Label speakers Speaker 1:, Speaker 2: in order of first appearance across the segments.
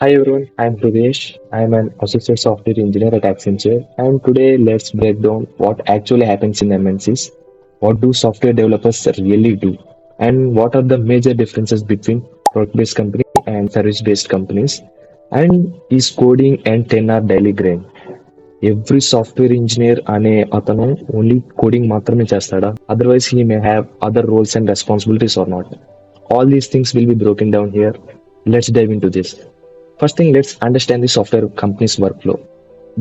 Speaker 1: Hi everyone, I'm Pradesh. I'm an associate software engineer at Accenture, and today let's break down what actually happens in MNCs, what do software developers really do, and what are the major differences between product-based company and service-based companies, and is coding and 10-hour daily grind. Every software engineer అనే అతను only coding మాత్రమే చేస్తాడా otherwise he may have other roles and responsibilities or not all these things will be broken down here let's dive into this first thing let's understand the software companies work flow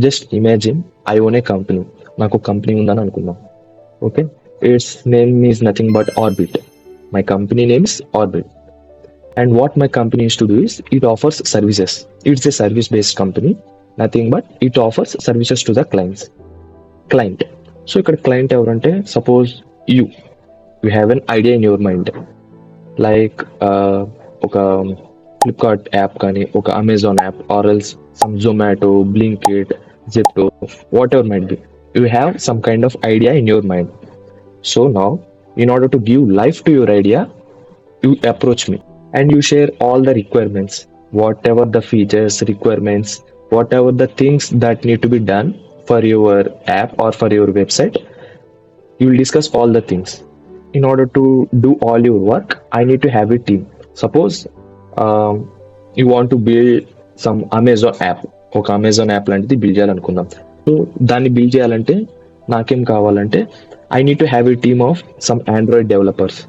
Speaker 1: just imagine I own a company నాకు company ఉందని అనుకుందాం okay its name is nothing but Orbit my company name is Orbit and what my company is to do is it offers services. It's a service based company, nothing but it offers services to the client. So ఇక్కడ client ఎవరంటే suppose you have an idea in your mind like ఒక Flipkart app కానీ ఒక Amazon app or else some Zomato Blinkit Zepto what ever might be you have some kind of idea in your mind so now in order to give life to your idea you approach me and you share all the requirements, whatever the features requirements, whatever the things that need to be done for your app or for your website. You will discuss all the things. In order to do all your work I need to have a team. Suppose um, you want to build some Amazon app, ఒక Amazon app లాంటిది build చేయాలనుకుందాం. So దాన్ని build చేయాలంటే నాకేం కావాలంటే I need to have a team of some Android developers,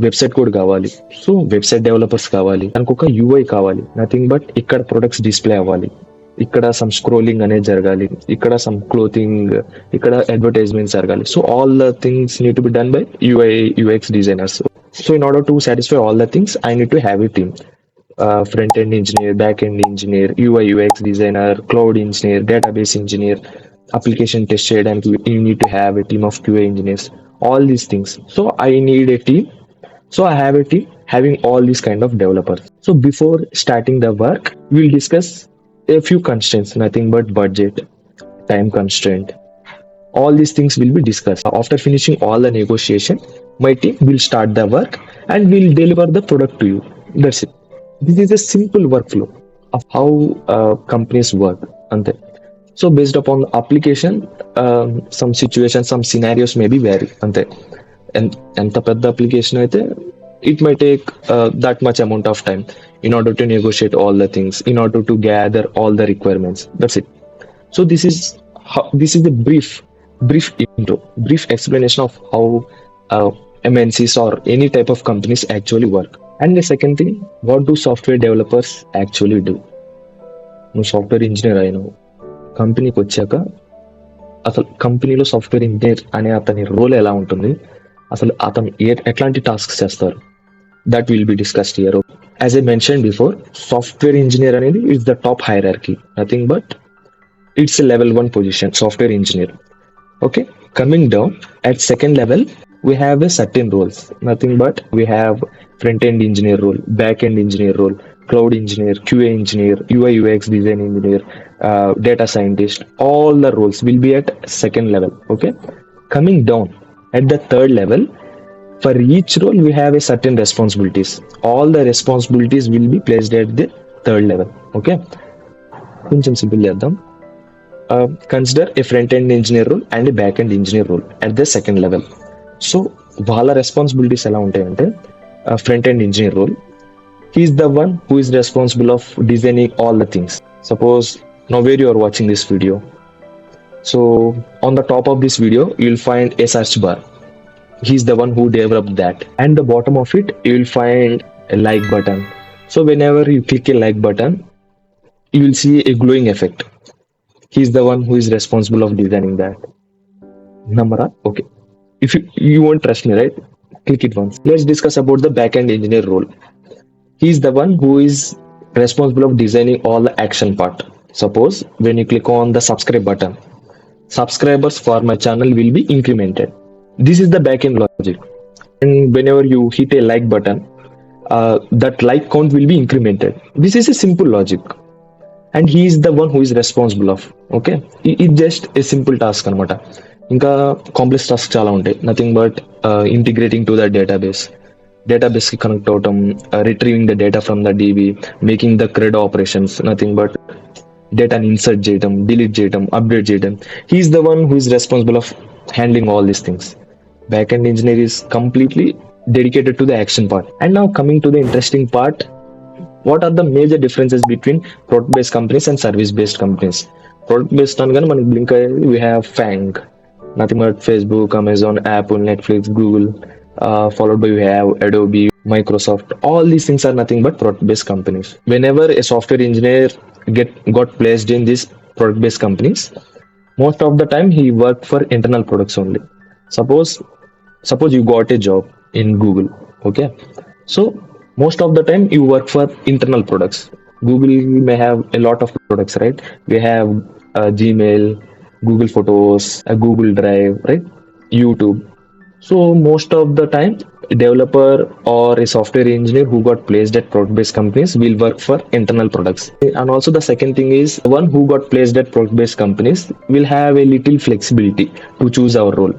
Speaker 1: website code కావాలి, so website developers కావాలి, దానికి ఒక యూఐ కావాలి, నథింగ్ బట్ ఇక్కడ ప్రొడక్ట్స్ డిస్ప్లే అవ్వాలి, ఇక్కడ సమ్ స్క్రోలింగ్ అనేది జరగాలి, ఇక్కడ సమ్ క్లోతింగ్, ఇక్కడ అడ్వర్టైజ్మెంట్స్ జరగాలి. So all the things need to be done by UI UX designers. So in order to satisfy all the things I need to have a team, front end engineer, back end engineer, UI UX designer, cloud engineer, database engineer, application test చేయడానికి you need to have a team of QA engineers, all these things. So I need a team. So I have a team having all these kind of developers. So before starting the work, we'll discuss a few constraints, nothing but budget, time constraint. All these things will be discussed. After finishing all the negotiation, my team will start the work and will deliver the product to you. That's it. This is a simple workflow of how companies work. Ante. So based upon the application, some situations, some scenarios may be vary. Ante. ఎంత పెద్ద application అయితే it my take that much amount of time in order to negotiate all the things, in order to gather all the requirements. That's it. So this is the brief explanation of how MNCs or any type of companies actually work. And the second thing, what do software developers actually do? నువ్వు software engineer అయినావు, కంపెనీకి వచ్చాక అసలు కంపెనీలో software engineer అనే అతని role ఎలా ఉంటుంది, అసలు అతను ఎట్లాంటి టాస్క్స్ చేస్తారు, that will be discussed here. As I mention before, software engineer అనేది is the top hierarchy, nothing but it's level 1 position, software engineer. Okay, coming down at second level we have a certain roles, nothing but we have front end engineer role, back end engineer role, cloud engineer, QA engineer, UI UX design engineer, data scientist. All the roles will be at second level. Okay, coming down at the third level, for each role we have a certain responsibilities. All the responsibilities will be placed at the third level. Okay, కొంచెం simple చేద్దాం. Consider a front end engineer role and a back end engineer role at the second level. So వాళ్ళ responsibilities ఎలా ఉంటాయంటే, front end engineer role, he is the one who is responsible of designing all the things. Suppose now where you are watching this video, so on the top of this video you will find a search bar. He is the one who developed that, and the bottom of it you will find a like button. So whenever you click a like button you will see a glowing effect. He's the one who is responsible of designing that. Namara? Okay. If you won't trust me, right? Click it once. Let's discuss about the back-end engineer role. He's the one who is responsible of designing all the action part. Suppose when you click on the subscribe button, subscribers for my channel will be incremented. This is the back-end logic. And whenever you hit a like button, that like count will be incremented. This is a simple logic. And he is the one who is responsible of. Okay? It's just a simple task anamata. ఇంకా complex task చాలా ఉంటాయి, nothing but integrating to the database, డేటాబేస్కి connect అవటం, retrieving the data from the DB, making the CRUD operations, nothing but డేటాని insert చేయటం, delete చేయటం, update చేయటం. He is the one who is responsible of handling all these things. Backend engineer is completely dedicated to the action part. And now coming to the interesting part, what are the major differences between product based companies and service based companies? Product based అనగానే మనకి blink అయ్యేది we have FANG, nothing but Facebook, Amazon, Apple, Netflix, Google, followed by we have Adobe, Microsoft. All these things are nothing but product based companies. Whenever a software engineer got placed in these product based companies, most of the time he worked for internal products only. Suppose you got a job in Google, okay? So most of the time you work for internal products. Google may have a lot of products, right? We have Gmail, Google Photos, Google Drive, right? YouTube. So most of the time a developer or a software engineer who got placed at product based companies will work for internal products. And also the second thing is, one who got placed at product based companies will have a little flexibility to choose our role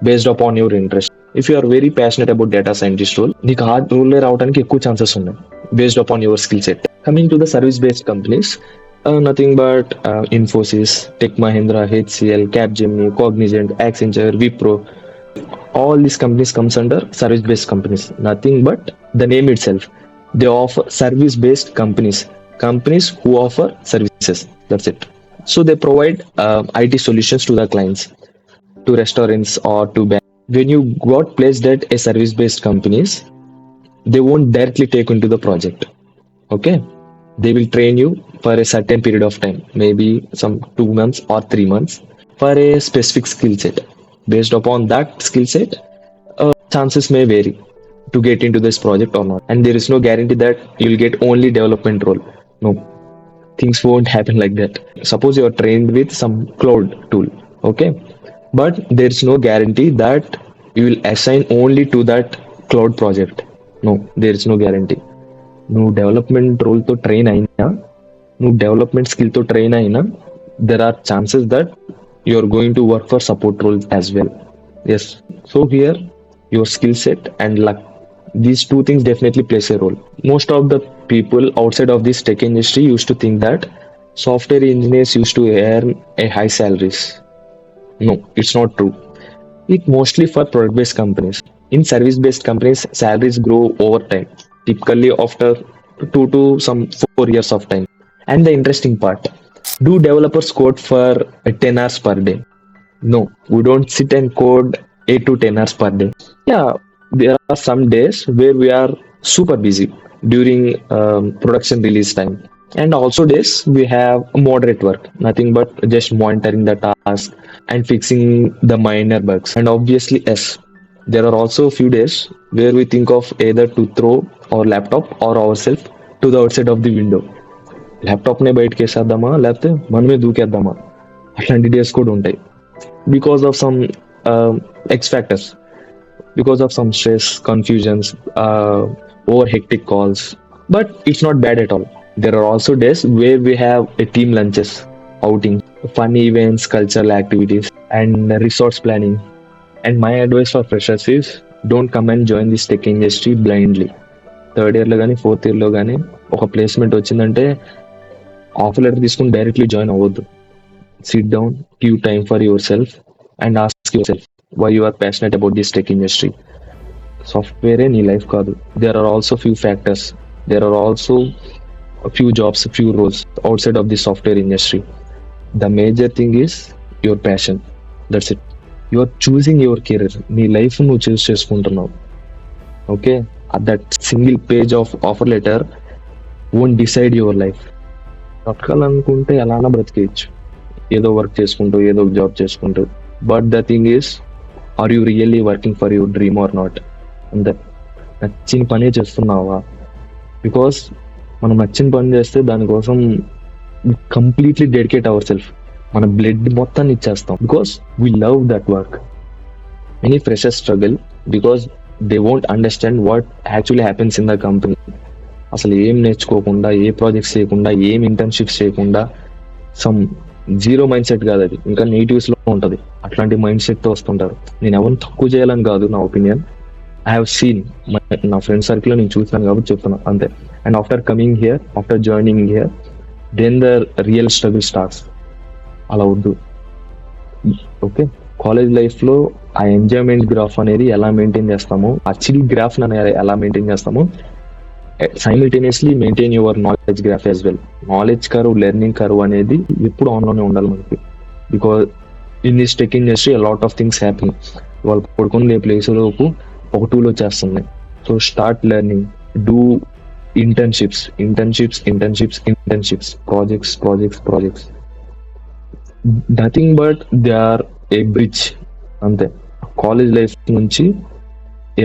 Speaker 1: based upon your interest. If you are very passionate about data scientist role, నీకు ఆ role రావడానికి ఎక్కువ chances ఉన్నాయి based upon your skill set. Coming to the service based companies, nothing but Infosys, Tech Mahindra, HCL, Capgemini, Cognizant, Accenture, Wipro. All these companies comes under service based companies. Nothing but the name itself, they offer service based companies who offer services. That's it. So they provide IT solutions to the clients, to restaurants or to banks. When you got placed at a service based companies, they won't directly take into the project, okay? They will train you for a certain period of time, maybe some 2 months or 3 months, for a specific skill set. Based upon that skill set, chances may vary to get into this project or not, and there is no guarantee that you'll get only development role. No, things won't happen like that. Suppose you are trained with some cloud tool, okay, but there's no guarantee that you will assign only to that cloud project. No, there is no guarantee. నువ్వు development రోల్తో train అయినా, నువ్వు development స్కిల్తో train అయినా, there are chances that you are going to work for support role as well. Yes, so here your skill set and luck, these two things definitely plays a role. Most of the people outside of this tech industry used to think that software engineers used to earn a high salaries. No, it's not true. It mostly for product based companies. In service based companies, salaries grow over time, typically after 2 to some 4 years of time. And the interesting part, do developers code for 10 hours per day? No, we don't sit and code 8 to 10 hours per day. Yeah, there are some days where we are super busy during production release time, and also days we have moderate work, nothing but just monitoring the task and fixing the minor bugs. And obviously, yes, there are also a few days where we think of either to throw our laptop or ourselves to the outside of the window. ల్యాప్టాప్నే బయటకి వేసేద్దామా లేకపోతే మనమే దూకేద్దామా, అట్లాంటి days కూడా ఉంటాయి. Because of some X factors, because of some stress, confusions, over hectic calls. But it's not bad at all. There are also days where we have a team lunches, outings, fun events, cultural activities, and resource planning. And my advice for freshers is, don't come and join this tech industry blindly. Third ఇయర్లో కానీ fourth ఇయర్లో కానీ ఒక placement వచ్చిందంటే offer letter తీసుకుని directly join అవ్వద్దు. SIT down, give time for your self and ask your self why you are passionate about this tech industry. Software నీ life కాదు. There are also few factors. There are also a few jobs, a few roles outside of the software industry. The major thing is your passion. That's it. You are choosing your career. నీ life నువ్వు చూస్ చేసుకుంటున్నావు. Okay, that single page of offer letter won't decide your life. బ్రతకాలనుకుంటే ఎలానా బ్రతికేయచ్చు, ఏదో work చేసుకుంటూ, ఏదో job చేసుకుంటూ. But the thing is, are you really working for your dream or not? అంతే, నచ్చిన పనే చేస్తున్నావా? బికాస్ మనం నచ్చిన పని చేస్తే దానికోసం కంప్లీట్లీ డెడికేట్ అవర్ సెల్ఫ్, మన బ్లడ్ మొత్తాన్ని ఇచ్చేస్తాం, because we love that work. Many freshers struggle because they won't understand what actually happens in the company. అసలు ఏం నేర్చుకోకుండా, ఏ ప్రాజెక్ట్స్ చేయకుండా, ఏం ఇంటర్న్షిప్స్ చేయకుండా, సమ్ జీరో మైండ్ సెట్ కాదు అది, ఇంకా నెగిటివ్స్ లో ఉంటుంది. అట్లాంటి మైండ్ సెట్ తో వస్తుంటారు. నేను ఎవరిని తక్కువ చేయాలని కాదు నా ఒపీనియన్, ఐ హావ్ సీన్ నా ఫ్రెండ్ సర్కిల్ నేను చూసాను కాబట్టి చెప్తున్నా అంతే. And after coming here, after joining here, then the real struggle starts. అలా వద్దు. ఓకే, కాలేజ్ లైఫ్లో ఆ ఎంజాయ్మెంట్ గ్రాఫ్ అనేది ఎలా మెయింటైన్ చేస్తామో, ఆ చిల్ గ్రాఫ్ అనేది ఎలా మెయింటైన్ చేస్తామో, simultaneously maintain your knowledge graph as well. Knowledge curve, learning curve అనేది ఎప్పుడు ఆన్లోనే ఉండాలి మనకి. Because in this tech industry lot of things happy. వాళ్ళు పడుకునే ప్లేస్లోపు ఒక టూల్ వచ్చేస్తుంది. So start learning, do internships, projects. Nothing but they are a bridge, అంతే. కాలేజ్ లైఫ్ నుంచి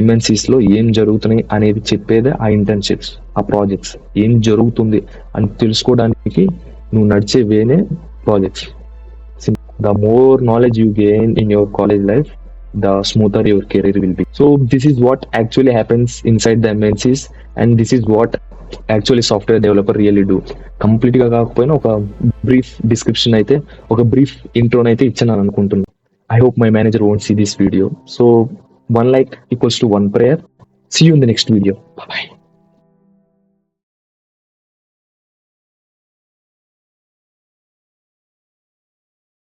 Speaker 1: ఎంఎన్సీస్ లో ఏం జరుగుతున్నాయి అనేది చెప్పేదే ఆ ఇంటర్న్షిప్స్, ఆ ప్రాజెక్ట్స్. ఏం జరుగుతుంది అని తెలుసుకోవడానికి నువ్వు నడిచే వేనే projects. The more knowledge you gain in your college life, the smoother your career will be. So this is what actually happens inside the MNCs, and this is what actually software developer really do. Complete గా కాకపోయినా ఒక brief description అయితే, ఒక brief intron అయితే ఇచ్చాను అనుకుంటున్నాను. I hope my manager won't see this video. So 1 like equals to 1 prayer. See you in the next video. Bye bye.